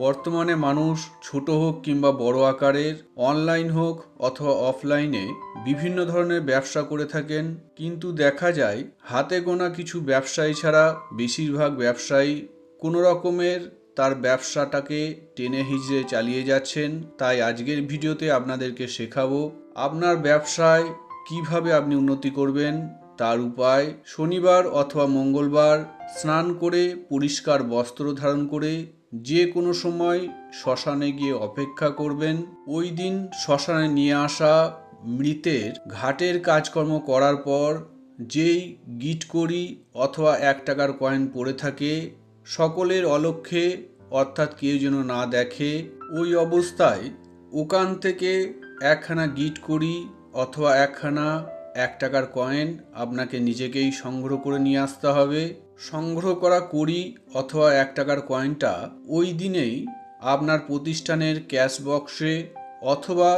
বর্তমানে মানুষ ছোট হোক কিংবা বড় আকারের, অনলাইন হোক অথবা অফলাইনে বিভিন্ন ধরনের ব্যবসা করে থাকেন, কিন্তু দেখা যায় হাতে গোনা কিছু ব্যবসায়ী ছাড়া বেশিরভাগ ব্যবসায়ী কোনো রকমের তার ব্যবসাটাকে টেনে হিচড়ে চালিয়ে যাচ্ছেন। তাই আজকের ভিডিওতে আপনাদেরকে শেখাবো আপনার ব্যবসায় কিভাবে আপনি উন্নতি করবেন তার উপায়। শনিবার অথবা মঙ্গলবার স্নান করে পরিষ্কার বস্ত্র ধারণ করে যে কোনো সময় শ্মশানে গিয়ে অপেক্ষা করবেন। ওই দিন শ্মশানে নিয়ে আসা মৃতের ঘাটের কাজকর্ম করার পর যেই গিটকড়ি অথবা 1 টাকার কয়েন পড়ে থাকে, সকলের অলক্ষ্যে অর্থাৎ কেউ যেন না দেখে, ওই অবস্থায় ওখান থেকে একখানা গিটকড়ি অথবা একখানা 1 টাকার কয়েন আপনাকে নিজেকেই সংগ্রহ করে নিয়ে আসতে হবে। সংগ্রহ করা কড়ি অথবা 1 টাকার কয়েনটা ওই দিনেই আপনার প্রতিষ্ঠানের ক্যাশ বক্সে, অথবা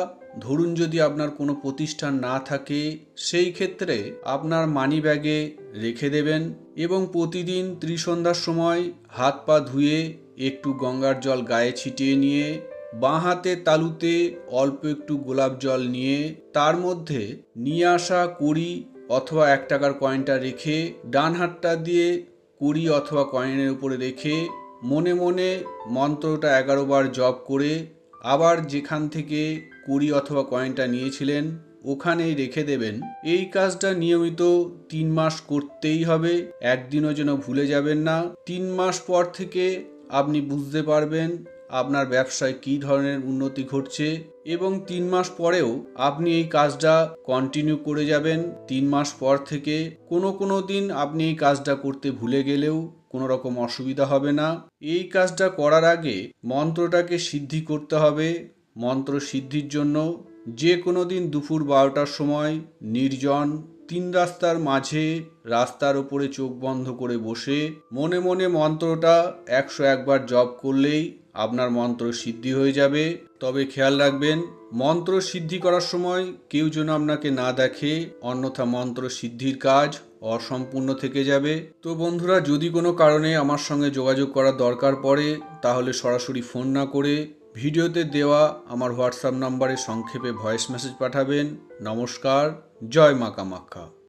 ধরুন যদি আপনার কোনো প্রতিষ্ঠান না থাকে সেই ক্ষেত্রে আপনার মানি ব্যাগে রেখে দেবেন এবং প্রতিদিন ত্রিসন্ধ্যার সময় হাত পা ধুয়ে একটু গঙ্গার জল গায়ে ছিটিয়ে নিয়ে বাঁ হাতের তালুতে অল্প একটু গোলাপ জল নিয়ে তার মধ্যে নিয়ে আসা কুড়ি অথবা 1 টাকার কয়েনটা রেখে ডান হাতটা দিয়ে কুড়ি অথবা কয়েনের উপরে রেখে মনে মনে মন্ত্রটা 11 বার জপ করে আবার যেখান থেকে কুড়ি অথবা কয়েনটা নিয়েছিলেন ওখানেই রেখে দেবেন। এই কাজটা নিয়মিত 3 মাস করতেই হবে, একদিনও যেন ভুলে যাবেন না। 3 মাস পর থেকে আপনি বুঝতে পারবেন আপনার ব্যবসায় কী ধরনের উন্নতি ঘটছে এবং 3 মাস পরেও আপনি এই কাজটা কন্টিনিউ করে যাবেন। 3 মাস পর থেকে কোনো দিন আপনি এই কাজটা করতে ভুলে গেলেও কোনো রকম অসুবিধা হবে না। এই কাজটা করার আগে মন্ত্রটাকে সিদ্ধি করতে হবে। মন্ত্র সিদ্ধির জন্য যে কোনো দিন দুপুর 12টার সময় নির্জন 3 রাস্তার মাঝে রাস্তার ওপরে চোখ বন্ধ করে বসে মনে মনে মন্ত্রটা 101 বার জপ করলেই আপনার মন্ত্র সিদ্ধি হয়ে যাবে। তবে খেয়াল রাখবেন মন্ত্র সিদ্ধি করার সময় কেউ যেন আপনাকে না দেখে, অন্যথা মন্ত্র সিদ্ধির কাজ অসম্পূর্ণ থেকে যাবে। তো বন্ধুরা, যদি কোনো কারণে আমার সঙ্গে যোগাযোগ করার দরকার পড়ে তাহলে সরাসরি ফোন না করে ভিডিওতে দেওয়া আমার হোয়াটসঅ্যাপ নাম্বারে সংক্ষেপে ভয়েস মেসেজ পাঠাবেন। নমস্কার, জয় মা কামাখ্যা।